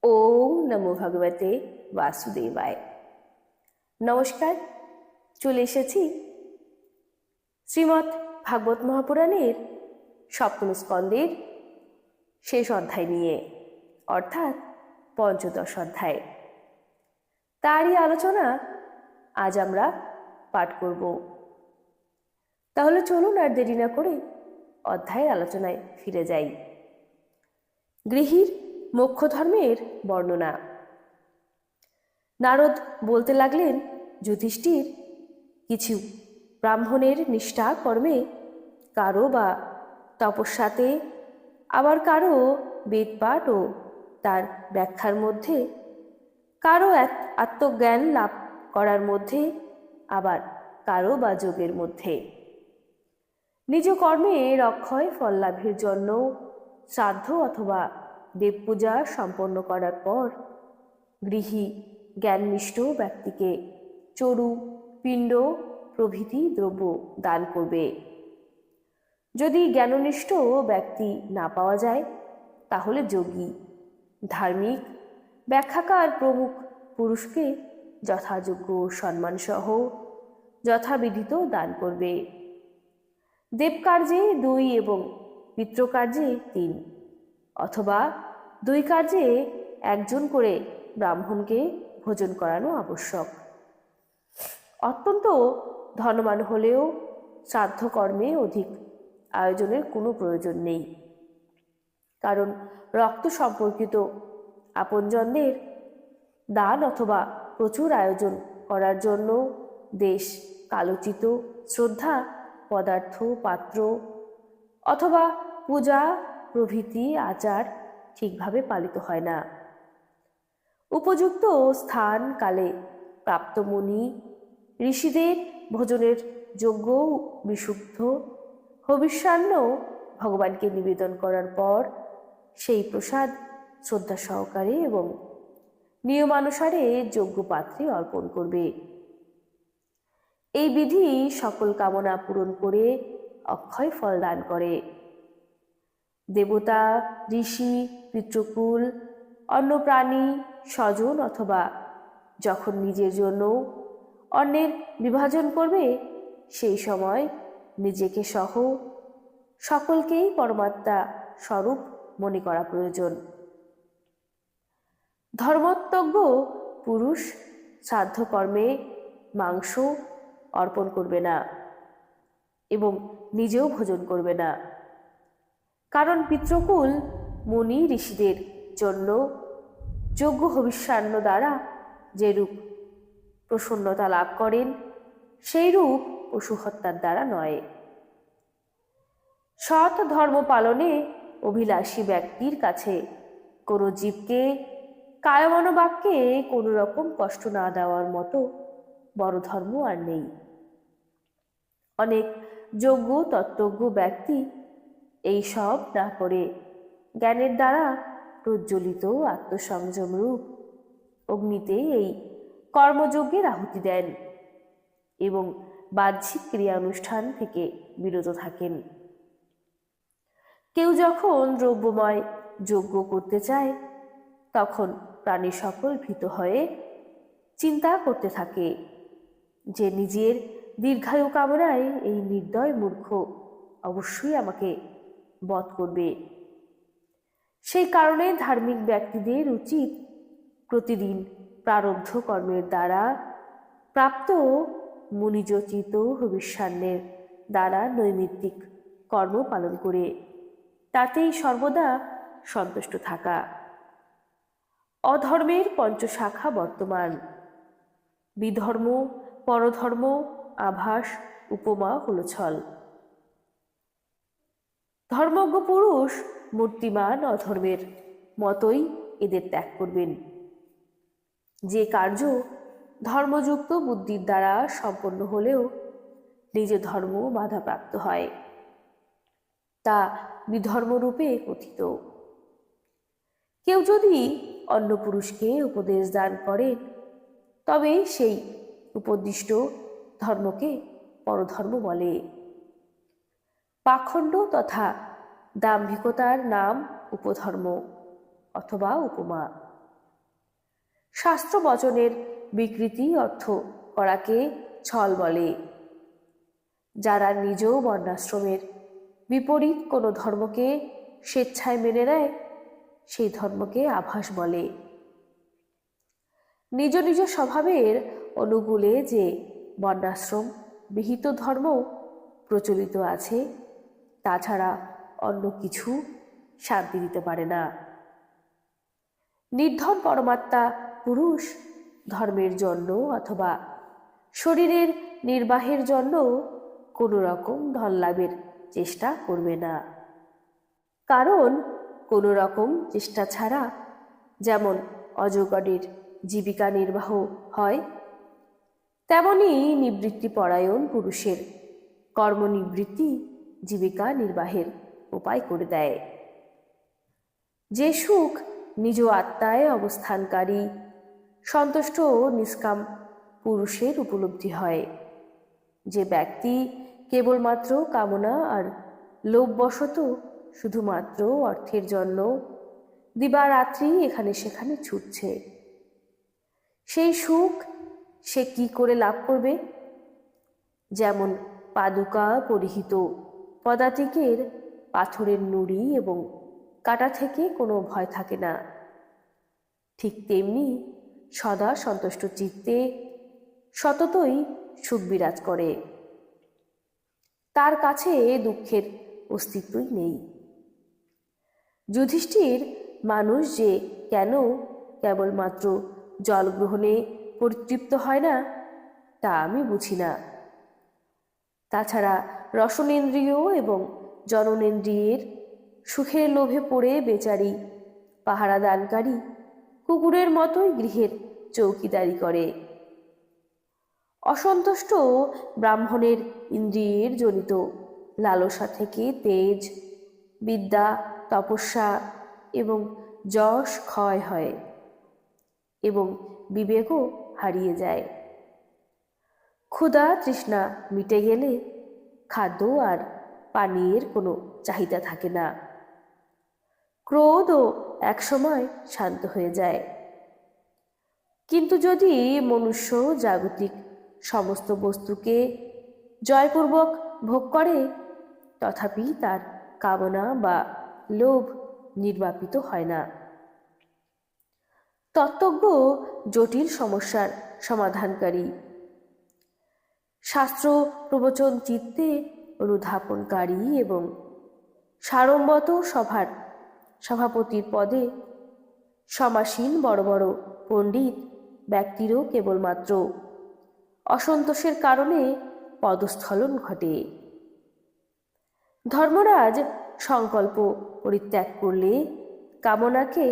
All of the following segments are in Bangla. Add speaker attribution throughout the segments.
Speaker 1: ওম নমো ভগবতে বাসুদেবায়। নমস্কার, চলে এসেছি শ্রীমদ্ ভাগবত মহাপুরাণের সপ্তম স্কন্দের শেষ অধ্যায় নিয়ে, অর্থাৎ পঞ্চদশ অধ্যায়। তারই আলোচনা আজ আমরা পাঠ করব। তাহলে চলুন আর দেরি না করে অধ্যায়ের আলোচনায় ফিরে যাই। গৃহীর মোক্ষ ধর্মের বর্ণনা। নারদ বলতে লাগলেন, যুধিষ্ঠির, কিছু ব্রাহ্মণের নিষ্ঠা কর্মে, কারো বা তপস্যাতে, আবার কারো বেদপাঠ ও তার ব্যাখ্যার মধ্যে, কারো আত্মজ্ঞান লাভ করার মধ্যে, আবার কারো বা যোগের মধ্যে, নিজ কর্মের অক্ষয় ফল লাভের জন্য শ্রাদ্ধ অথবা দেবপূজা সম্পন্ন করার পর গৃহী জ্ঞাননিষ্ঠ ব্যক্তিকে চরু, পিণ্ড প্রভৃতি দ্রব্য দান করবে। যদি জ্ঞাননিষ্ঠ ব্যক্তি না পাওয়া যায়, তাহলে যোগী, ধার্মিক, ব্যাখ্যাকার প্রমুখ পুরুষকে যথাযোগ্য সম্মানসহ যথাবিধিত দান করবে। দেবকার্যে 2 এবং পিতৃকার্যে 3, অথবা 2 কার্যে 1 করে ব্রাহ্মণকে ভোজন করানো আবশ্যক। অত্যন্ত ধনবান হলেও শ্রাদ্ধ কর্মে অধিক আয়োজনের কোনো প্রয়োজন নেই, কারণ রক্ত সম্পর্কিত আপনজনদের দান অথবা প্রচুর আয়োজন করার জন্য দেশ কালোচিত শ্রদ্ধা, পদার্থ, পাত্র অথবা পূজা প্রভৃতি আচার ঠিকভাবে পালিত হয় না। উপযুক্ত স্থান কালে প্রাপ্ত মুনি ঋষিদের ভোজনের যোগ্য বিশুদ্ধ হবিষ্যান্ন ভগবানকে নিবেদন করার পর সেই প্রসাদ শ্রদ্ধা সহকারে এবং নিয়মানুসারে যোগ্য পাত্রে অর্পণ করবে। এই বিধি সকল কামনা পূরণ করে অক্ষয় ফল দান করে। দেবতা, ঋষি, পিতৃকুল, অন্য প্রাণী, স্বজন অথবা যখন নিজের জন্য অন্যের বিভাজন করবে, সেই সময় নিজেকে সহ সকলকেই পরমাত্মা স্বরূপ মনে করা প্রয়োজন। ধর্মত্যাজ্য পুরুষ শ্রাদ্ধ কর্মে মাংস অর্পণ করবে না এবং নিজেও ভোজন করবে না, কারণ পিতৃকুল মুনি ঋষিদের জন্য যোগ্য হবিষ্যান্ন দ্বারা যেরূপ প্রসন্নতা লাভ করেন, সেই রূপ পশু হত্যার দ্বারা নয়। সৎ ধর্ম পালনে অভিলাষী ব্যক্তির কাছে কোনো জীবকে কায়মনোবাক্যে কোনো রকম কষ্ট না দেওয়ার মতো বড় ধর্ম আর নেই। অনেক যোগ্য তত্ত্বজ্ঞ ব্যক্তি এই সব না করে জ্ঞানের দ্বারা প্রজ্বলিত আত্মসংযম রূপ অগ্নিতে এই কর্মযজ্ঞের আহুতি দেন এবং বাহ্যিক ক্রিয়া অনুষ্ঠান থেকে বিরত থাকেন। কেউ যখন দ্রব্যময় যজ্ঞ করতে চায়, তখন প্রাণী সকল ভীত হয়ে চিন্তা করতে থাকে যে নিজের দীর্ঘায়ু কামনায় এই নির্দয় মূর্খ অবশ্যই আমাকে বধ করবে। সেই কারণে ধার্মিক ব্যক্তিদের উচিত প্রতিদিন প্রারব্ধ কর্মের দ্বারা প্রাপ্ত মুনিযোচিত হবিষ্যান্নের দ্বারা নৈমিত্তিক কর্ম পালন করে তাতেই সর্বদা সন্তুষ্ট থাকা। অধর্মের পঞ্চশাখা বর্তমান: বিধর্ম, পরধর্ম, আভাস, উপমা হল ছল। ধর্মজ্ঞ পুরুষ মূর্তিমান অধর্মের মতোই এদের ত্যাগ করবেন। যে কার্য ধর্মযুক্ত বুদ্ধির দ্বারা সম্পন্ন হলেও নিজ ধর্ম বাধাপ্রাপ্ত হয়, তা বিধর্মরূপে কথিত। কেউ যদি অন্য পুরুষকে উপদেশ দান করেন, তবে সেই উপদিষ্ট ধর্মকে পরধর্ম বলে। পাখণ্ড তথা দাম্ভিকতার নাম উপধর্ম অথবা উপমা। শাস্ত্র বচনের বিকৃতি অর্থ করাকে ছল বলে। যারা নিজেও বর্ণাশ্রমের বিপরীত কোনো ধর্মকে স্বেচ্ছায় মেনে নেয়, সেই ধর্মকে আভাস বলে। নিজ নিজ স্বভাবের অনুকূলে যে বর্ণাশ্রম বিহিত ধর্ম প্রচলিত আছে, তাছাড়া অন্য কিছু শান্তি দিতে পারে না। নির্ধন পরমাত্মা পুরুষ ধর্মের জন্য অথবা শরীরের নির্বাহের জন্য কোনো রকম ধন লাভের চেষ্টা করবে না। কারণ কোনো রকম চেষ্টা ছাড়া যেমন অজগরের জীবিকা নির্বাহ হয়, তেমনি নিবৃত্তিপরায়ণ পুরুষের কর্মনিবৃত্তি জীবিকা নির্বাহের উপায় করে দেয়। যে সুখ নিজ আত্মায় অবস্থানকারী সন্তুষ্ট ও নিষ্কাম পুরুষের উপলব্ধি হয়, যে ব্যক্তি কেবলমাত্র কামনা আর লোভবশত শুধুমাত্র অর্থের জন্য দিবারাত্রি এখানে সেখানে ছুটছে, সেই সুখ সে কি করে লাভ করবে? যেমন পাদুকা পরিহিত পদাতিকের পাথরের নুড়ি এবং কাটা থেকে কোনো ভয় থাকে না, ঠিক তেমনি সদা সন্তুষ্ট চিত্তে সততই সুখ বিরাজ করে। তার কাছে দুঃখের অস্তিত্বই নেই। যুধিষ্ঠির মানুষ যে কেন কেবলমাত্র জল গ্রহণে পরিতৃপ্ত হয় না, তা আমি বুঝি না। তাছাড়া রসনেন্দ্রিয় এবং জননেন্দ্রিয়ের সুখের লোভে পড়ে বেচারি পাহারাদানকারী কুকুরের মতোই গৃহের চৌকিদারি করে। অসন্তুষ্ট ব্রাহ্মণের ইন্দ্রিয়ের জনিত লালসা থেকে তেজ, বিদ্যা, তপস্যা এবং যশ ক্ষয় হয় এবং বিবেকও হারিয়ে যায়। ক্ষুধা তৃষ্ণা মিটে গেলে খাদ্য আর পানীয়ের কোনো চাহিদা থাকে না। ক্রোধও একসময় শান্ত হয়ে যায়। কিন্তু যদি মনুষ্য জাগতিক সমস্ত বস্তুকে জয়পূর্বক ভোগ করে, তথাপি তার কামনা বা লোভ নির্বাপিত হয় না। তত্ত্বজ্ঞ জটিল সমস্যার সমাধানকারী, শাস্ত্র প্রবচন চিত্তে অনুধাবনকারী এবং সারম্বত সভার সভাপতির পদে সমাসীন বড় বড় পণ্ডিত ব্যক্তিরও কেবলমাত্র অসন্তোষের কারণে পদস্খলন ঘটে। ধর্মরাজ সংকল্প পরিত্যাগ করলে কামনাকে,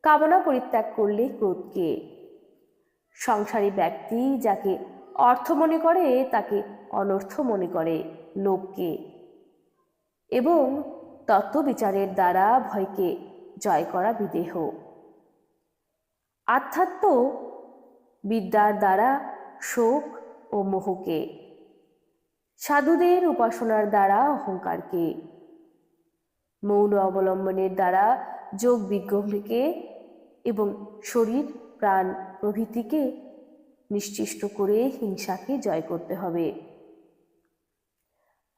Speaker 1: কামনা পরিত্যাগ করলে ক্রোধকে, সংসারী ব্যক্তি যাকে অর্থ মনে করে তাকে অনর্থ মনে করে লোভকে, এবং তত্ত্ববিচারের দ্বারা ভয়কে জয় করা বিদেহ, আধ্যাত্ম বিদ্যার দ্বারা শোক ও মোহকে, সাধুদের উপাসনার দ্বারা অহংকারকে, মৌন অবলম্বনের দ্বারা যোগ বিজ্ঞকে এবং শরীর প্রাণ প্রভৃতিকে নিশ্চিষ্ট করে হিংসাকে জয় করতে হবে।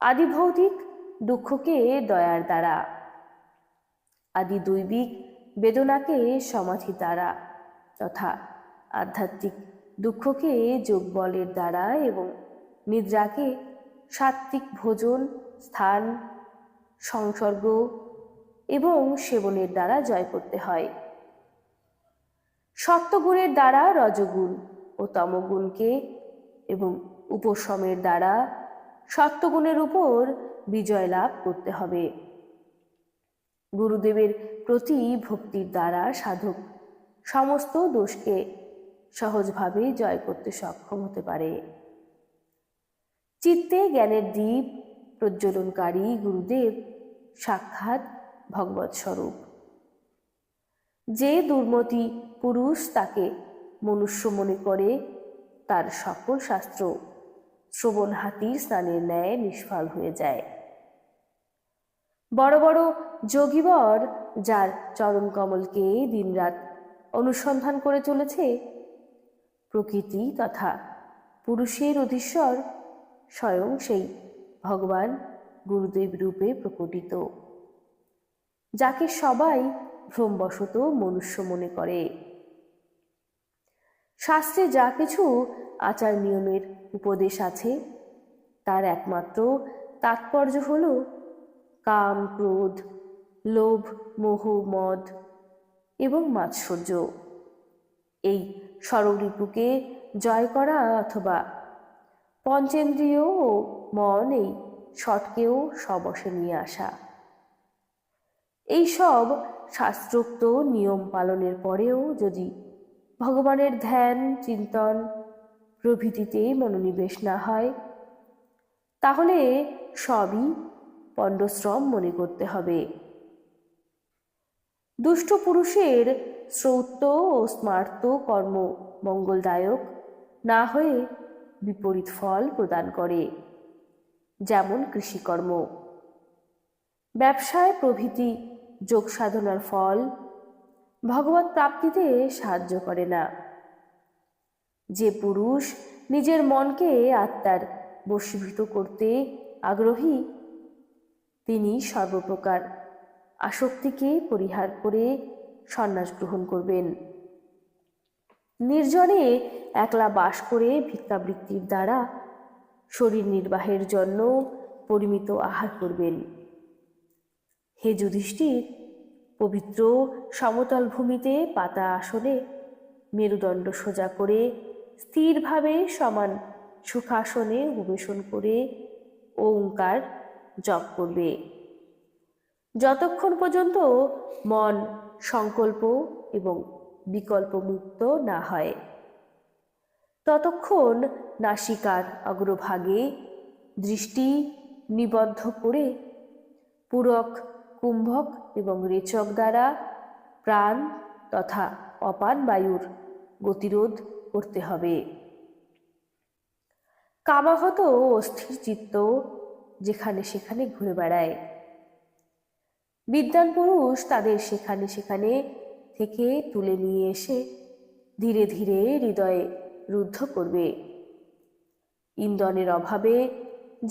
Speaker 1: আদি ভৌতিক দুঃখকে দয়ার দ্বারা, আদি দৈবিক বেদনাকে সমাধি দ্বারা তথা আধ্যাত্মিক দুঃখকে যোগ বলের দ্বারা এবং নিদ্রাকে সাত্ত্বিক ভোজন, স্থান, সংসর্গ এবং সেবনের দ্বারা জয় করতে হয়। সত্ত্বগুণের দ্বারা রজগুণ ও তমগুণকে এবং উপশমের দ্বারা সত্ত্বগুণের উপর বিজয় লাভ করতে হবে। গুরুদেবের প্রতি ভক্তির দ্বারা সাধক সমস্ত দোষকে সহজভাবে জয় করতে সক্ষম হতে পারে। চিত্তে জ্ঞানের দ্বীপ প্রজ্বলনকারী গুরুদেব সাক্ষাৎ ভগবৎ স্বরূপ। যে দুর্মতি পুরুষ তাকে মনুষ্য মনে করে, তার সকল শাস্ত্র শ্রবণ হাতির স্নানের ন্যায় নিষ্ফল হয়ে যায়। বড় বড় যোগীবর যার চরণ কমলকে দিনরাত অনুসন্ধান করে চলেছে প্রকৃতি তথা পুরুষের অধীশ্বর স্বয়ং সেই ভগবান গুরুদেব রূপে প্রকটিত, যাকে সবাই ভ্রমবশত মনুষ্য মনে করে। শাস্ত্রে যা কিছু আচার নিয়মের উপদেশ আছে তার একমাত্র তাৎপর্য হল কাম, ক্রোধ, লোভ, মোহ, মদ এবং মাৎসর্য, এই ষড়রিপুকে জয় করা অথবা পঞ্চেন্দ্রিয় ও মন এই সৎকেও স্ববশে নিয়ে আসা। এই সব শাস্ত্রোক্ত নিয়ম পালনের পরেও যদি ভগবানের ধ্যান, চিন্তন প্রভৃতিতে মনোনিবেশ না হয়, তাহলে সবই পণ্ডশ্রম মনে করতে হবে। দুষ্ট পুরুষের শ্রৌত ও স্মার্ত কর্ম মঙ্গলদায়ক না হয়ে বিপরীত ফল প্রদান করে, যেমন কৃষিকর্ম, ব্যবসায় প্রভৃতি যোগ সাধনার ফল ভগবৎ প্রাপ্তিতে সাহায্য করে না। যে পুরুষ নিজের মনকে আত্মার বশীভূত করতে আগ্রহী, তিনি সর্বপ্রকার আসক্তিকে পরিহার করে সন্ন্যাস গ্রহণ করবেন। নির্জনে একলা বাস করে ভিক্ষাবৃত্তির দ্বারা শরীর নির্বাহের জন্য পরিমিত আহার করবেন। হে যুধিষ্ঠির, পবিত্র সমতল ভূমিতে পাতা আসনে মেরুদণ্ড সোজা করে স্থিরভাবে সমান সুখাসনে উপবেশন করে ওঙ্কার জপ করবে। যতক্ষণ পর্যন্ত মন সংকল্প এবং বিকল্প মুক্ত না হয়, ততক্ষণ নাসিকার অগ্রভাগে দৃষ্টি নিবদ্ধ করে পূরক, কুম্ভক এবং রেচক দ্বারা প্রাণ তথা অপান বায়ুর গতিরোধ করতে হবে। কামাহত অস্থির চিত্ত যেখানে সেখানে ঘুরে বেড়ায়। বিদ্বান পুরুষ তাদের সেখানে সেখানে থেকে তুলে নিয়ে এসে ধীরে ধীরে হৃদয়ে রুদ্ধ করবে। ইন্ধনের অভাবে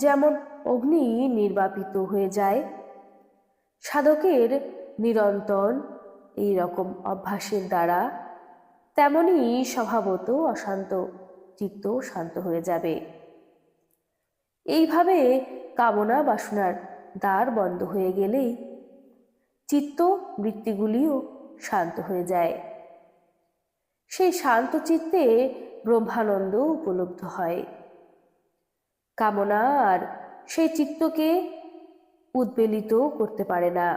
Speaker 1: যেমন অগ্নি নির্বাপিত হয়ে যায়, সাধকের নিরন্তর এই রকম অভ্যাসের দ্বারা তেমনি স্বভাবত অশান্ত চিত্ত শান্ত হয়ে যাবে। এইভাবে কামনা বাসনার দ্বার বন্ধ হয়ে গেলেই চিত্ত বৃত্তিগুলিও শান্ত হয়ে যায়। সেই শান্ত চিত্তে ব্রহ্মানন্দ উপলব্ধ হয়। কামনা আর সেই চিত্তকে উদ্বেলিত করতে পারে না।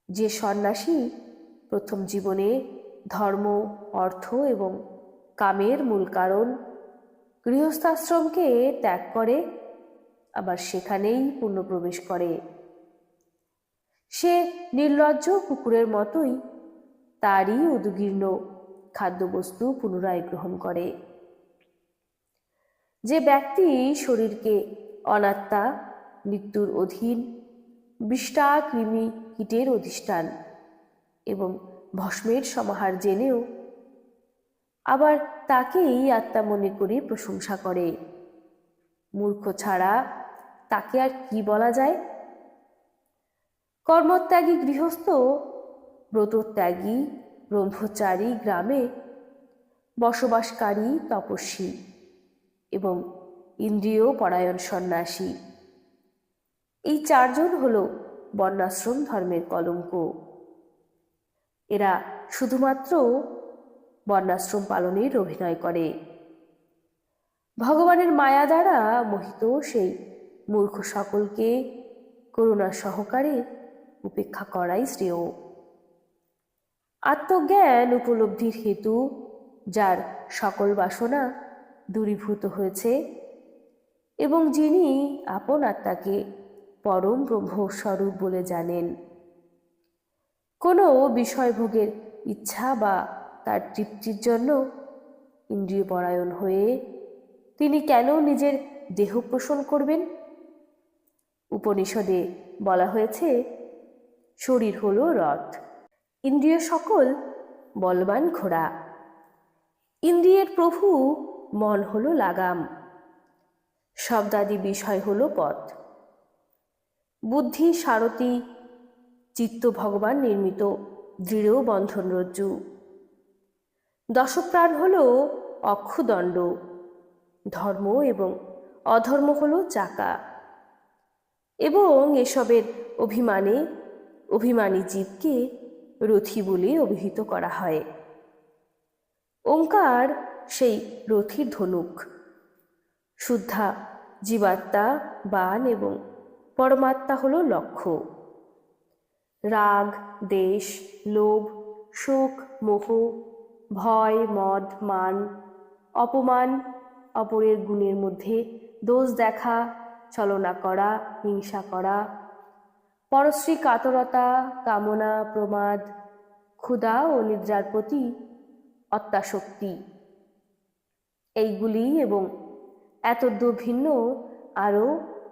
Speaker 1: যে সন্ন্যাসী প্রথম জীবনে ধর্ম, অর্থ এবং কামের মূল কারণ গৃহস্থাশ্রমকে ত্যাগ করে, আবার সেখানেই পুনঃপ্রবেশ করে, সে নির্লজ্জ কুকুরের মতোই তারই উদ্গীর্ণ খাদ্যবস্তু পুনরায় গ্রহণ করে। যে ব্যক্তি শরীরকে অনাত্মা, মৃত্যুর অধীন, বিষ্ঠা, কৃমি, কীটের অধিষ্ঠান এবং ভস্মের সমাহার জেনেও আবার তাকেই আত্মা মনে করে প্রশংসা করে, মূর্খ ছাড়া তাকে আর কি বলা যায়? কর্মত্যাগী গৃহস্থ, ব্রতত্যাগী ব্রহ্মচারী, গ্রামে বসবাসকারী তপস্বী এবং ইন্দ্রিয় পরায়ণ সন্ন্যাসী, এই চারজন হল বর্ণাশ্রম ধর্মের কলঙ্ক। এরা শুধুমাত্র বর্ণাশ্রম পালনের অভিনয় করে। ভগবানের মায়া দ্বারা মোহিত সেই মূর্খ সকলকে করুণা সহকারে উপেক্ষা করাই শ্রেয়। আত্মজ্ঞান উপলব্ধির হেতু যার সকল বাসনা দূরীভূত হয়েছে এবং যিনি আপন আত্মাকে পরম ব্রহ্মস্বরূপ বলে জানেন, কোনো বিষয়ভোগের ইচ্ছা বা তার তৃপ্তির জন্য ইন্দ্রিয় পরায়ণ হয়ে তিনি কেন নিজের দেহ পোষণ করবেন? উপনিষদে বলা হয়েছে, শরীর হল রথ, ইন্দ্রিয় সকল বলবান ঘোড়া। ইন্দ্রিয়ের প্রভু মন হলো লাগাম, শব্দাদি বিষয় হলো পথ। বুদ্ধি সারথি, চিত্ত ভগবান নির্মিত দৃঢ় বন্ধন রজ্জু। দশপ্রাণ হলো অক্ষদণ্ড, ধর্ম এবং অধর্ম হলো চাকা। এবং এসবের অভিমানী জীবকে রথী বলে অভিহিত করা হয়। ওঙ্কার সেই রথীর ধনুক, শুদ্ধা জীবাত্মা বাণ এবং পরমাত্মা হল লক্ষ্য। রাগ, দেশ, লোভ, শোক, মোহ, ভয়, মদ, মান, অপমান, অপরের গুণের মধ্যে দোষ দেখা, ছলনা করা, হিংসা করা, পরশ্রী কাতরতা, কামনা, প্রমাদ, ক্ষুধা ও নিদ্রার প্রতি অত্যাসক্তি, এইগুলি এবং এতদ্য ভিন্ন আরও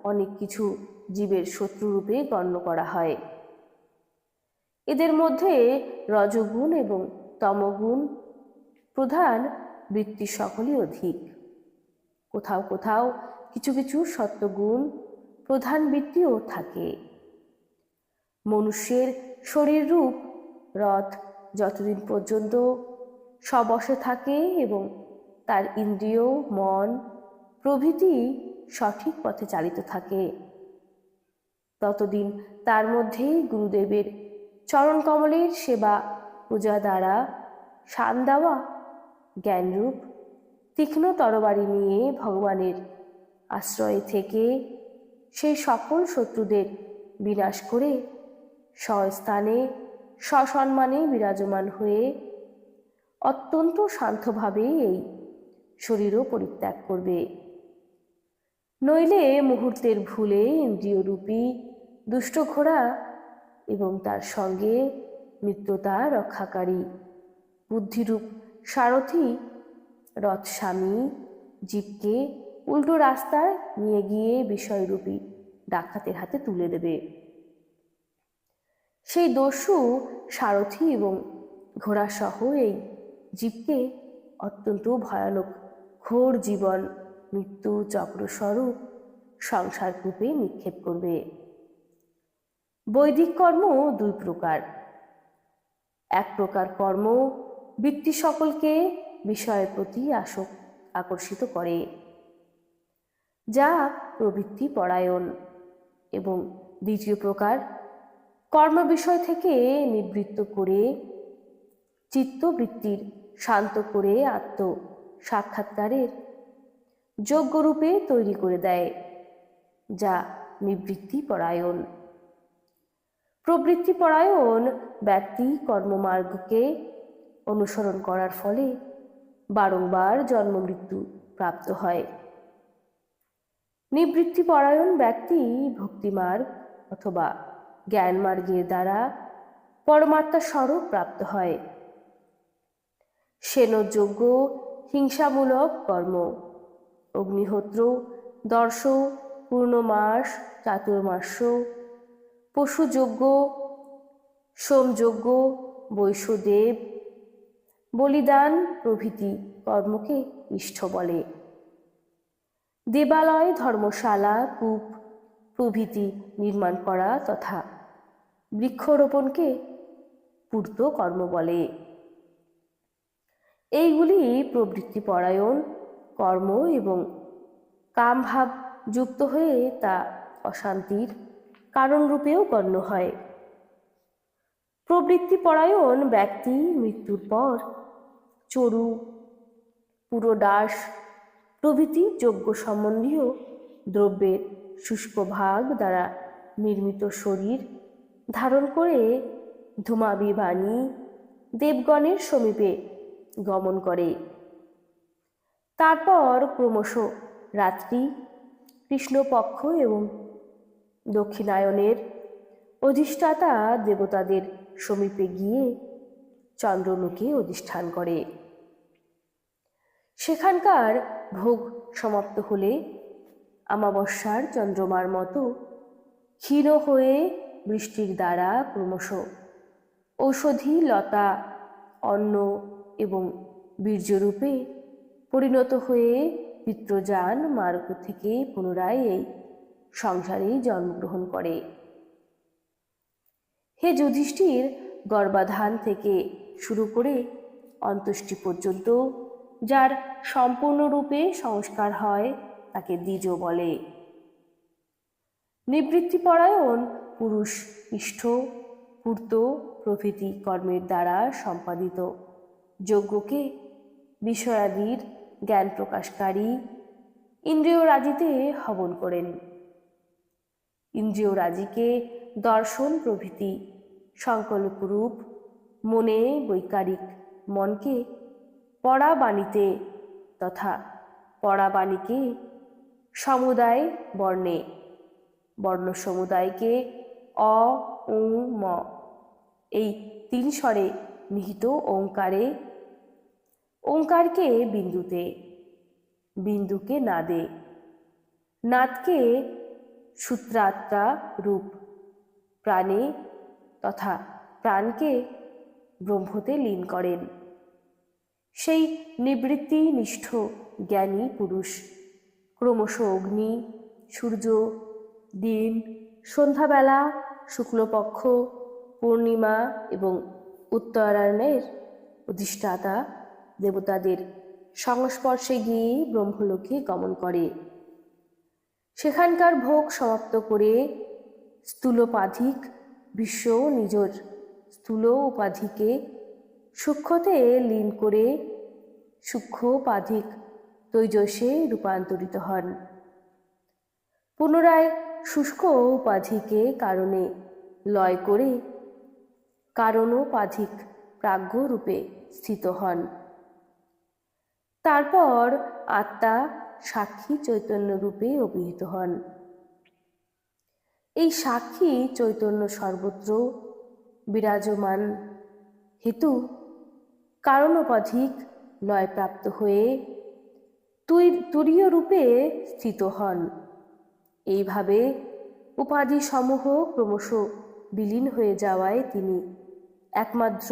Speaker 1: অনেক কিছু জীবের শত্রুরূপে গণ্য করা হয়। এদের মধ্যে রজগুণ এবং তমগুণ প্রধান বৃত্তি সকলই অধিক। কোথাও কোথাও কিছু কিছু সত্ত্বগুণ প্রধান বৃত্তিও থাকে। মনুষ্যের শরীর রূপ রথ যতদিন পর্যন্ত স্ববশে থাকে এবং তার ইন্দ্রিয়, মন প্রভৃতি সঠিক পথে চালিত থাকে, ততদিন তার মধ্যে গুরুদেবের চরণ কমলের সেবা পূজা দ্বারা শান দেওয়া জ্ঞানরূপ তীক্ষ্ণ তরবারি নিয়ে ভগবানের আশ্রয়ে থেকে সেই সকল শত্রুদের বিনাশ করে স্বস্থানে সসম্মানে বিরাজমান হয়ে অত্যন্ত শান্তভাবে এই শরীরও পরিত্যাগ করবে। নইলে মুহূর্তের ভুলে ইন্দ্রিয়রূপী দুষ্ট ঘোড়া এবং তার সঙ্গে মিত্রতা রক্ষাকারী বুদ্ধিরূপ সারথি রথস্বামী জীবকে উল্টো রাস্তায় নিয়ে গিয়ে বিষয়রূপী ডাকাতের হাতে তুলে দেবে। সেই দস্যু সারথি এবং ঘোড়াসহ এই জীবকে অত্যন্ত ভয়ানক ঘোর জীবন মৃত্যু চক্রস্বরূপ সংসারকূপে নিক্ষেপ করবে। বৈদিক কর্ম দুই প্রকার। এক প্রকার কর্ম বৃত্তি সকলকে বিষয়ের প্রতি আকর্ষিত করে, যা প্রবৃত্তি পরায়ণ, এবং দ্বিতীয় প্রকার কর্ম বিষয় থেকে নিবৃত্ত করে চিত্তবৃত্তির শান্ত করে আত্ম সাক্ষাৎকারের যোগ্যরূপে তৈরি করে দেয়, যা নিবৃত্তি পরায়ণ। প্রবৃত্তি পরায়ণ ব্যক্তি কর্মমার্গকে অনুসরণ করার ফলে বারংবার জন্ম মৃত্যু প্রাপ্ত হয়। নিবৃত্তি পরায়ণ ব্যক্তি ভক্তিমার্গ অথবা জ্ঞান মার্গের দ্বারা পরমাত্মা স্বরূপ প্রাপ্ত হয়। সেনযজ্ঞ, হিংসামূলক কর্ম, অগ্নিহোত্র, দর্শ, পূর্ণমাস, চাতুর্মাস্য, পশুযজ্ঞ, সোমযজ্ঞ, বৈশ্যদেব, বলিদান প্রভৃতি কর্মকে ইষ্ট বলে। দেবালয়, ধর্মশালা, কূপ প্রভৃতি নির্মাণ করা তথা বৃক্ষরোপণকে পূর্ত কর্ম বলে। এইগুলি প্রবৃত্তিপরায়ণ কর্ম এবং কামভাব যুক্ত হয়ে তা অশান্তির কারণরূপেও গণ্য হয়। প্রবৃত্তিপরায়ণ ব্যক্তি মৃত্যুর পর চরু, পুরোডাস প্রভৃতি যজ্ঞ সম্বন্ধীয় দ্রব্যের শুষ্ক ভাগ দ্বারা নির্মিত শরীর ধারণ করে ধূমাভিমানী দেবগণের সমীপে গমন করে। তারপর ক্রমশ রাত্রি, কৃষ্ণপক্ষ এবং দক্ষিণায়নের অধিষ্ঠাতা দেবতাদের সমীপে গিয়ে চন্দ্রলোকে অধিষ্ঠান করে। সেখানকার ভোগ সমাপ্ত হলে অমাবস্যার চন্দ্রমার মতো ক্ষীণ হয়ে বৃষ্টির দ্বারা ক্রমশ ঔষধি লতা অন্ন এবং বীর্যরূপে পরিণত হয়ে পিতৃযান মার্গ থেকে পুনরায় এই সংসারেই জন্মগ্রহণ করে। হে যুধিষ্ঠির, গর্ভাধান থেকে শুরু করে অন্ত্যেষ্টি পর্যন্ত যার সম্পূর্ণরূপে সংস্কার হয় তাকে দ্বিজ বলে। নিবৃত্তিপরায়ণ পুরুষ ইষ্ট পূর্ত প্রভৃতি কর্মের দ্বারা সম্পাদিত যজ্ঞকে বিষয়াদির জ্ঞান প্রকাশকারী ইন্দ্রিয়রাজিতে হবন করেন। ইন্দ্রিয়রাজিকে দর্শন প্রভৃতি সংকল্পরূপ মনে বৈকারিক মনকে পরাবাণীতে তথা পরাবাণীকে সমুদায় বর্ণে, বর্ণ সমুদায়কে অ উ ম এই 3 স্বরে নিহিত ওঙ্কারে, ওঙ্কারকে বিন্দুতে, বিন্দুকে নাদে, নাদকে সূত্রাত্রা রূপ প্রাণে তথা প্রাণকে ব্রহ্মতে লীন করেন। সেই নিবৃত্তি নিষ্ঠ জ্ঞানী পুরুষ ক্রমশ অগ্নি, সূর্য, দিন, সন্ধ্যাবেলা, শুক্লপক্ষ, পূর্ণিমা এবং উত্তরায়ণের অধিষ্ঠাতা দেবতাদের সংস্পর্শে গিয়ে ব্রহ্মলোকে গমন করে। সেখানকার ভোগ সমাপ্ত করে স্থূলোপাধিক বিশ্ব নিজের স্থূল উপাধিকে সূক্ষ্মতে লীন করে সূক্ষ্মোপাধিক তৈজসে রূপান্তরিত হন। পুনরায় শুষ্ক উপাধিকে কারণে লয় করে কারণোপাধিক প্রাজ্ঞ রূপে স্থিত হন। তারপর আত্মা সাক্ষী চৈতন্য রূপে অভিহিত হন। এই সাক্ষী চৈতন্য সর্বত্র বিরাজমান হেতু কারণোপাধিক লয়প্রাপ্ত হয়ে তুরীয় রূপে স্থিত হন। এইভাবে উপাধি সমূহ ক্রমশ বিলীন হয়ে যাওয়ায় তিনি একমাত্র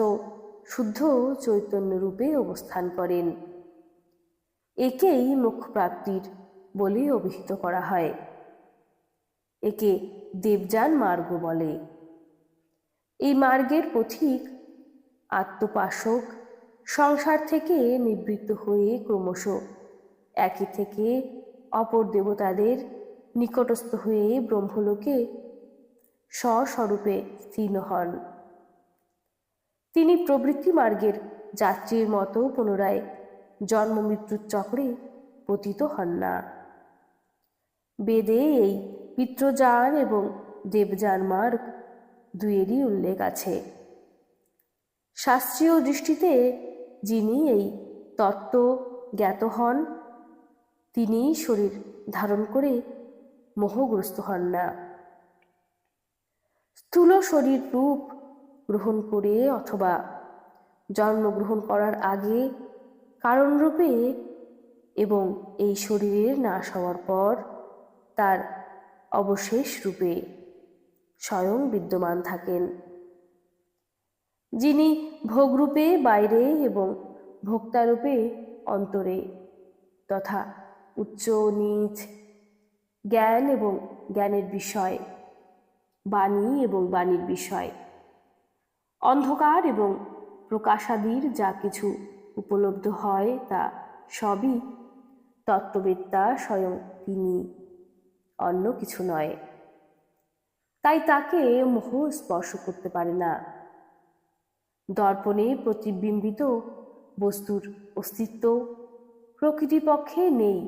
Speaker 1: শুদ্ধ চৈতন্য রূপে অবস্থান করেন। একেই মোক্ষপ্রাপ্তির বলে অভিহিত করা হয়। একে দেবযান মার্গ বলে। এই মার্গের পথিক আত্মোপাসক সংসার থেকে নিবৃত্ত হয়ে ক্রমশ একে থেকে অপর দেবতাদের নিকটস্থ হয়ে ব্রহ্মলোকে স্বস্বরূপে স্থির হন। তিনি প্রবৃত্তি মার্গের যাত্রীর মতো পুনরায় জন্ম মৃত্যুর চক্রে পতিত হন না। বেদে এই পিতৃযান এবং দেবযান মার্গ দুয়েরই উল্লেখ আছে। শাস্ত্রীয় দৃষ্টিতে যিনি এই তত্ত্ব জ্ঞাত হন তিনি শরীর ধারণ করে মোহগ্রস্ত হন না। স্থূল শরীর রূপ গ্রহণ করে অথবা জন্মগ্রহণ করার আগে কারণরূপে এবং এই শরীরের নাশ হওয়ার পর তার অবশেষ রূপে স্বয়ং বিদ্যমান থাকেন। যিনি ভোগরূপে বাইরে এবং ভোক্তারূপে অন্তরে তথা উচ্চ নীচ, জ্ঞান এবং জ্ঞানের বিষয়, বাণী এবং বাণীর বিষয়, অন্ধকার এবং প্রকাশাদির যা কিছু উপলব্ধ হয় তা সবই তত্ত্ববেত্তা স্বয়ং তিনি, অন্য কিছু নয়। তাই তাকে মোহ স্পর্শ করতে পারে না। দর্পণে প্রতিবিম্বিত বস্তুর অস্তিত্ব প্রকৃতিপক্ষে নেই,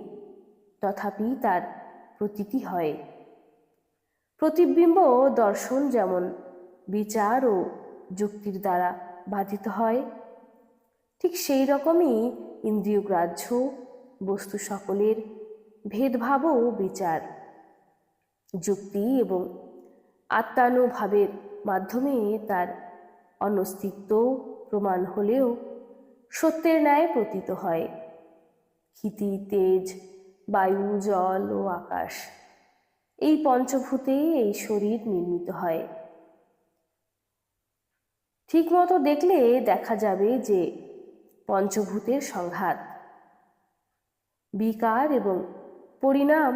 Speaker 1: তথাপি তার প্রতীতি হয়। প্রতিবিম্ব দর্শন যেমন বিচার ও যুক্তির দ্বারা বাধিত হয়, ঠিক সেই রকমই ইন্দ্রিয়গ্রাহ্য বস্তু সকলের ভেদভাবও বিচার, যুক্তি এবং আত্মানুভাবের মাধ্যমে তার অনস্তিত্ব প্রমাণ হলেও সত্যের ন্যায় প্রতীত হয়। ক্ষিতি, তেজ, বায়ু, জল ও আকাশ এই পঞ্চভূতে এই শরীর নির্মিত হয়। ঠিকমতো দেখলে দেখা যাবে যে পঞ্চভূতের সংঘাত, বিকার এবং পরিণাম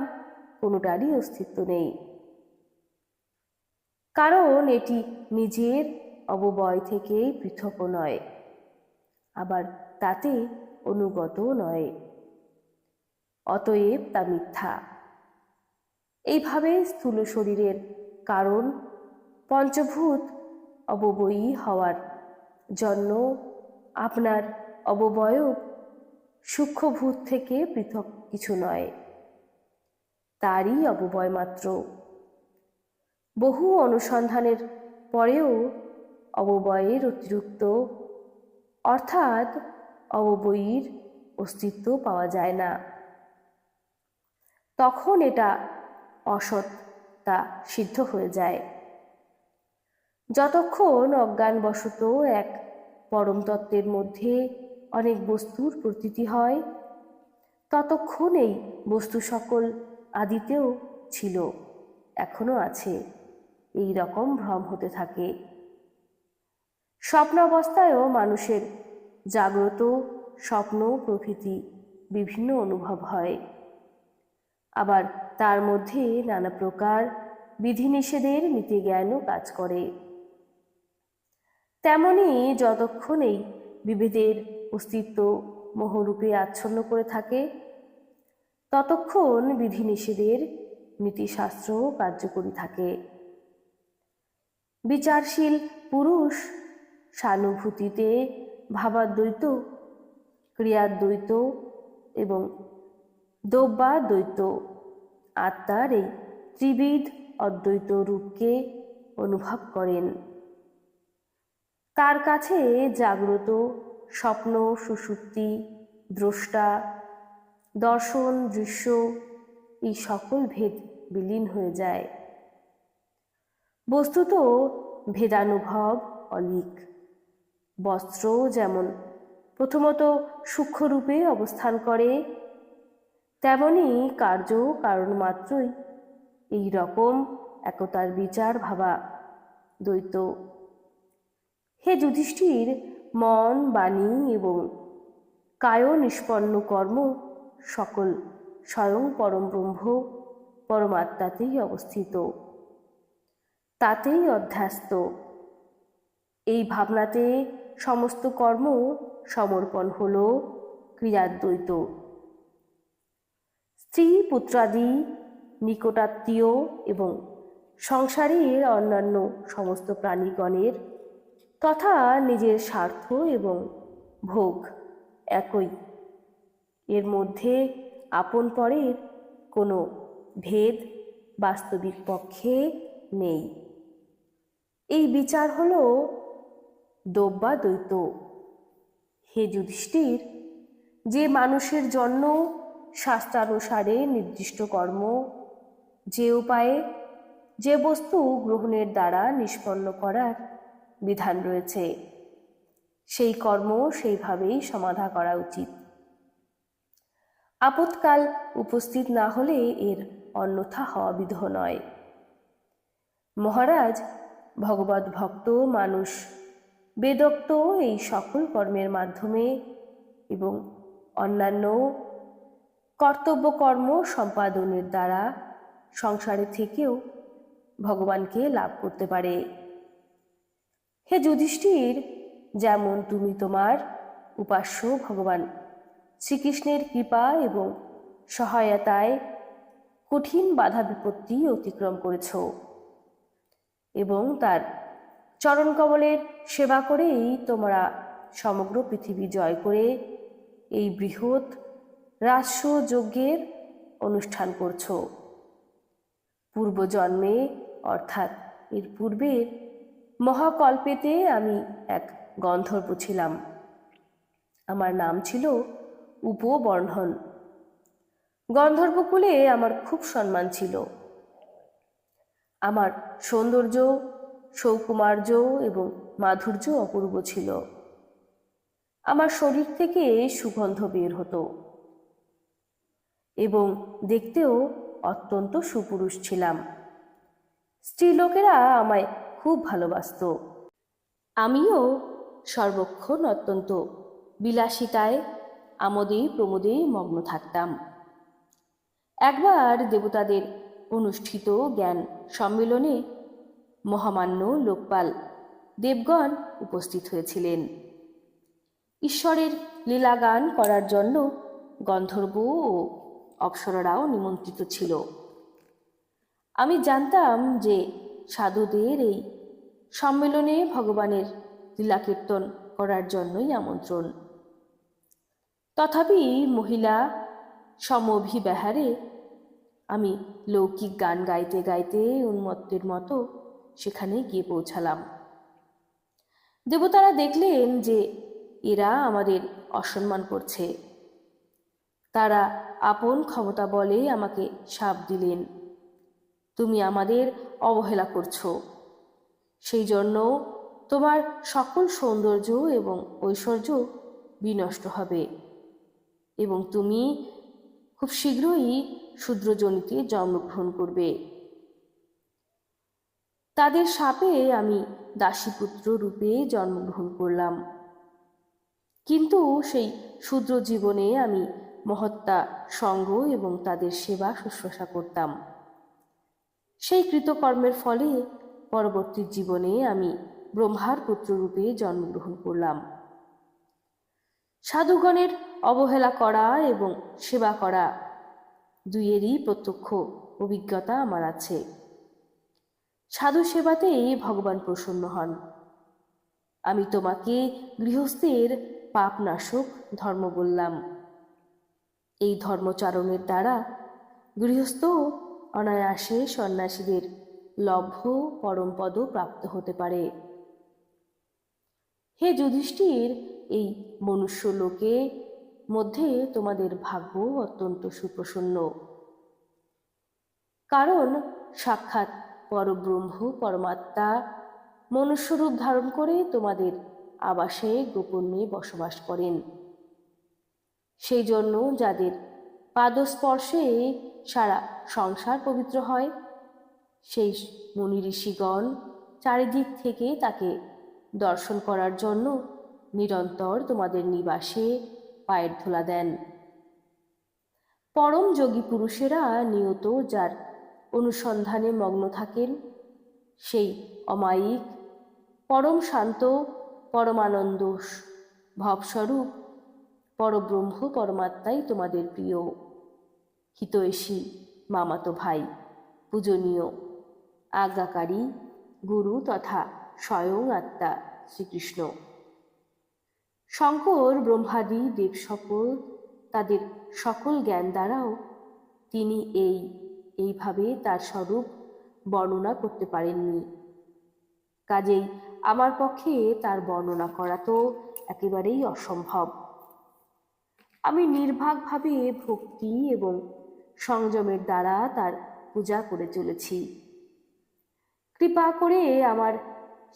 Speaker 1: কোনোটারই অস্তিত্ব নেই, কারণ এটি নিজের অববয় থেকে পৃথক নয়, আবার তাতে অনুগত নয়, অতএব তা মিথ্যা। এইভাবে স্থূল শরীরের কারণ পঞ্চভূত অববয়ী হওয়ার জন্য আপনার অববয়ব সূক্ষ্মভূত থেকে পৃথক কিছু নয়, তারই অববয় মাত্র। বহু অনুসন্ধানের পরেও অববয়ের অতিরিক্ত অর্থাৎ অববয়ীর অস্তিত্ব পাওয়া যায় না। তখন এটা অসৎ তা সিদ্ধ হয়ে যায়। যতক্ষণ অজ্ঞানবশত এক পরম তত্ত্বের মধ্যে অনেক বস্তুর প্রতীতি হয়, ততক্ষণ এই বস্তু সকল আদিতেও ছিল, এখনো আছে, এই রকম ভ্রম হতে থাকে। স্বপ্নাবস্থায়ও মানুষের জাগ্রত, স্বপ্ন প্রভৃতি বিভিন্ন অনুভব হয়, আবার তার মধ্যে নানা প্রকার বিধিনিষেধের নীতি জ্ঞানও কাজ করে। তেমনি যতক্ষণ এই বিভেদের অস্তিত্ব মোহরূপে আচ্ছন্ন করে থাকে, ততক্ষণ বিধিনিষেধের নীতিশাস্ত্র কার্যকরী থাকে। বিচারশীল পুরুষ সানুভূতিতে ভাবাদ্বৈত, ক্রিয়াদ্বৈত এবং দ্রব্যাদ্বৈত আত্মার এই ত্রিবিধ অদ্বৈত রূপকে অনুভব করেন। তার কাছে জাগ্রত, স্বপ্ন, সুষুপ্তি, দ্রষ্টা, দর্শন, দৃশ্য এই সকল ভেদ বিলীন হয়ে যায়। বস্তুত ভেদানুভব অলিক। বস্ত্র যেমন প্রথমত সূক্ষ্মরূপে অবস্থান করে, তেমনি কার্য কারণ মাত্রই এই রকম একতার বিচার ভাবা দ্বৈত। হে যুধিষ্ঠির, মন, বাণী এবং কায় নিষ্পন্ন কর্ম সকল স্বয়ং পরম ব্রহ্ম পরমাত্মাতেই অবস্থিত, তাতেই অধ্যাস্ত। এই ভাবনাতে সমস্ত কর্ম সমর্পণ হল ক্রিয়াদ্বৈত। স্ত্রী, পুত্রাদি, নিকটাত্মীয় এবং সংসারের অন্যান্য সমস্ত প্রাণীগণের তথা নিজের স্বার্থ এবং ভোগ একই। এর মধ্যে আপন পরের কোনো ভেদ বাস্তবিক পক্ষে নেই। এই বিচার হল দ্রব্যাদ্বৈত। হে যুধিষ্ঠির, যে মানুষের জন্য শাস্ত্রানুসারে নির্দিষ্ট কর্ম, যে উপায়ে যে বস্তু গ্রহণের দ্বারা নিষ্পন্ন করার বিধান রয়েছে, সেই কর্ম সেইভাবেই সমাধা করা উচিত। আপৎকাল উপস্থিত না হলে এর অন্যথা হওয়া বিধ নয়। মহারাজ, ভগবত ভক্ত মানুষ বেদোক্ত এই সকল কর্মের মাধ্যমে এবং অন্যান্য কর্তব্য কর্ম সম্পাদনের দ্বারা সংসারে থেকেও ভগবানকে লাভ করতে পারে। হে যুধিষ্ঠির, যেমন তুমি তোমার উপাস্য ভগবান শ্রীকৃষ্ণের কৃপা এবং সহায়তায় কঠিন বাধা বিপত্তি অতিক্রম করেছ এবং তার চরণকমলের সেবা করেই তোমরা সমগ্র পৃথিবী জয় করে এই বৃহৎ রাজস্ব যজ্ঞের অনুষ্ঠান করছ। পূর্বজন্মে অর্থাৎ এর পূর্বের মহাকল্পেতে আমি এক গন্ধর্ব ছিলাম। আমার নাম ছিল উপবর্ণন। গন্ধর্বকুলে আমার খুব সম্মান ছিল। আমার সৌন্দর্য, সৌকুমার্য এবং মাধুর্য অপূর্ব ছিল। আমার শরীর থেকে সুগন্ধ বের হতো এবং দেখতেও অত্যন্ত সুপুরুষ ছিলাম। স্ত্রীলোকেরা আমায় খুব ভালোবাসত। আমিও সর্বক্ষণ অত্যন্ত বিলাসিতায় আমোদে প্রমোদে মগ্ন থাকতাম। একবার দেবতাদের অনুষ্ঠিত জ্ঞান সম্মেলনে মহামান্য লোকপাল দেবগণ উপস্থিত হয়েছিলেন। ঈশ্বরের লীলাগান করার জন্য গন্ধর্ব ও অপ্সরারাও নিমন্ত্রিত ছিল। আমি জানতাম যে সাধুদের এই সম্মেলনে ভগবানের লীলাকীর্তন করার জন্যই আমন্ত্রণ। তথাপি মহিলা সমভিব্যাহারে আমি লৌকিক গান গাইতে গাইতে উন্মত্তের মতো সেখানে গিয়ে পৌঁছালাম। দেবতারা দেখলেন যে এরা আমাদের অসম্মান করছে। তারা আপন ক্ষমতা বলে আমাকে শাপ দিলেন, তুমি আমাদের অবহেলা করছো, সেই জন্য তোমার সকল সৌন্দর্য এবং ঐশ্বর্য বিনষ্ট হবে এবং তুমি খুব শীঘ্রই শূদ্রজনিতে জন্মগ্রহণ করবে। তাদের শাপে আমি দাসীপুত্র রূপে জন্মগ্রহণ করলাম, কিন্তু সেই শূদ্র জীবনে আমি মহত্তা সঙ্গ এবং তাদের সেবা শুশ্রূষা করতাম। সেই কৃতকর্মের ফলে পরবর্তী জীবনে আমি ব্রহ্মার পুত্ররূপে জন্মগ্রহণ করলাম। সাধুগণের অবহেলা করা এবং সেবা করা দুইয়েরই প্রত্যক্ষ অভিজ্ঞতা আমার আছে। সাধু সেবাতেই ভগবান প্রসন্ন হন। আমি তোমাকে গৃহস্থের পাপনাশক ধর্ম বললাম। এই ধর্মচারণের দ্বারা গৃহস্থ অনায়াসে সন্ন্যাসীদের লভ্য পরমপদ প্রাপ্ত হতে পারে। হে যুধিষ্ঠির, এই মনুষ্য লোকে মধ্যে তোমাদের ভাগ্য অত্যন্ত সুপ্রসন্ন, কারণ সাক্ষাৎ পরব্রহ্ম পরমাত্মা মনুষ্যরূপ ধারণ করে তোমাদের আবাসে গোপনে বসবাস করেন। সেই জন্য যাদের পাদস্পর্শে সারা সংসার পবিত্র হয়, সেই মুনি ঋষিগণ চারিদিক থেকে তাকে দর্শন করার জন্য নিরন্তর তোমাদের নিবাসে পায়ের ধুলা দেন। পরম যোগী পুরুষেরা নিয়ত যার অনুসন্ধানে মগ্ন থাকেন, সেই অমায়িক পরম শান্ত পরমানন্দ ভবস্বরূপ পরব্রহ্ম পরমাত্মাই তোমাদের প্রিয়, হিতৈষী মামাতো ভাই, পূজনীয় আজ্ঞাকারী গুরু তথা স্বয়ং আত্মা শ্রীকৃষ্ণ। শঙ্কর ব্রহ্মাদি দেব সকল তাদের সকল জ্ঞান দ্বারাও তিনি এইভাবে তার স্বরূপ বর্ণনা করতে পারেননি। কাজেই আমার পক্ষে তার বর্ণনা করা তো একেবারেই অসম্ভব। আমি নির্বাকভাবে ভক্তি এবং সংযমের দ্বারা তার পূজা করে চলেছি। কৃপা করে আমার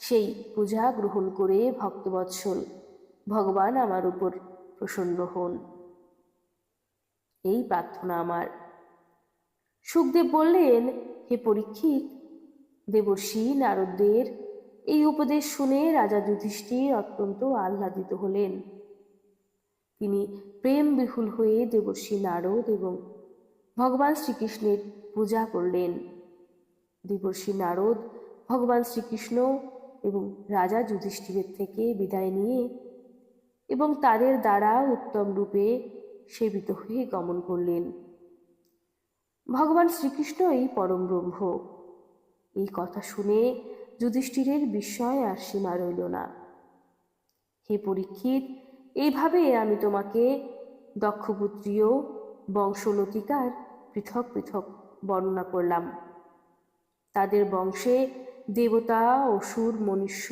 Speaker 1: সেই পূজা গ্রহণ করে ভক্তবৎসল ভগবান আমার উপর প্রসন্ন হন, এই প্রার্থনা আমার। সুখদেব বললেন, হে পরীক্ষিত, দেবর্ষি নারদদের এই উপদেশ শুনে রাজা যুধিষ্ঠির অত্যন্ত আহ্লাদিত হলেন। তিনি প্রেম বিহুল হয়ে দেবর্ষি নারদ এবং ভগবান শ্রীকৃষ্ণের পূজা করলেন। দেবর্ষি নারদ ভগবান শ্রীকৃষ্ণ এবং রাজা যুধিষ্ঠিরের থেকে বিদায় নিয়ে এবং তাদের দ্বারা উত্তম রূপে সেবিত হয়ে গমন করলেন। ভগবান শ্রীকৃষ্ণই পরম ব্রহ্ম। এই কথা শুনে যুধিষ্ঠিরের বিস্ময় আর সীমা রইল না। হে পরীক্ষিত, এইভাবে আমি তোমাকে দক্ষপুত্রীয় বংশলতিকার পৃথক পৃথক বর্ণনা করলাম। তাদের বংশে দেবতা, অসুর, মনুষ্য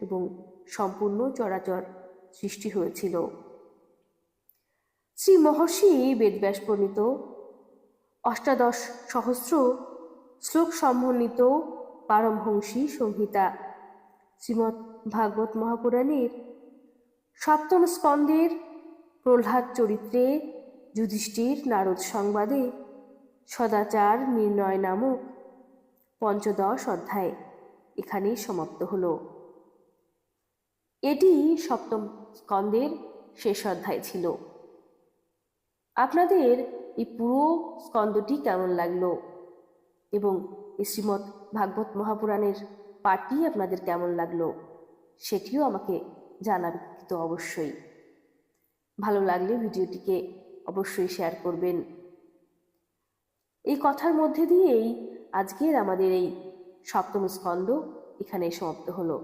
Speaker 1: এবং সম্পূর্ণ চরাচর সৃষ্টি হয়েছিল। শ্রী মহর্ষি বেদব্যাস প্রণীত ১৮ সহস্র শ্লোক সমন্বিত পারমহংসী সংহিতা শ্রীমদ্ ভাগবত মহাপুরাণের সপ্তম স্কন্ধের প্রহ্লাদ চরিত্রে যুধিষ্ঠির নারদ সংবাদে সদাচার নির্ণয় নামক ৫ম অধ্যায় এখানেই সমাপ্ত হল। এটি সপ্তম স্কন্দের শেষ অধ্যায় ছিল। আপনাদের এই পুরো স্কন্দটি কেমন লাগলো এবং এই শ্রীমদ্ ভাগবত মহাপুরাণের পাঠটি আপনাদের কেমন লাগলো সেটিও আমাকে জানাবেন কিন্তু অবশ্যই। ভালো লাগলে ভিডিওটিকে অবশ্যই শেয়ার করবেন। এই কথার মধ্যে দিয়েই আজকের আমাদের এই সপ্তম স্কন্দ এখানে সমাপ্ত হলো।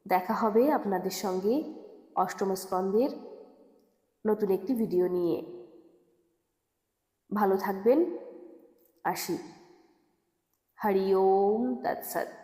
Speaker 1: দেখা হবে আপনাদের সঙ্গে অষ্টম স্কন্দের নতুন একটি ভিডিও নিয়ে। ভালো থাকবেন। আসি। হরি ওম তৎসৎ।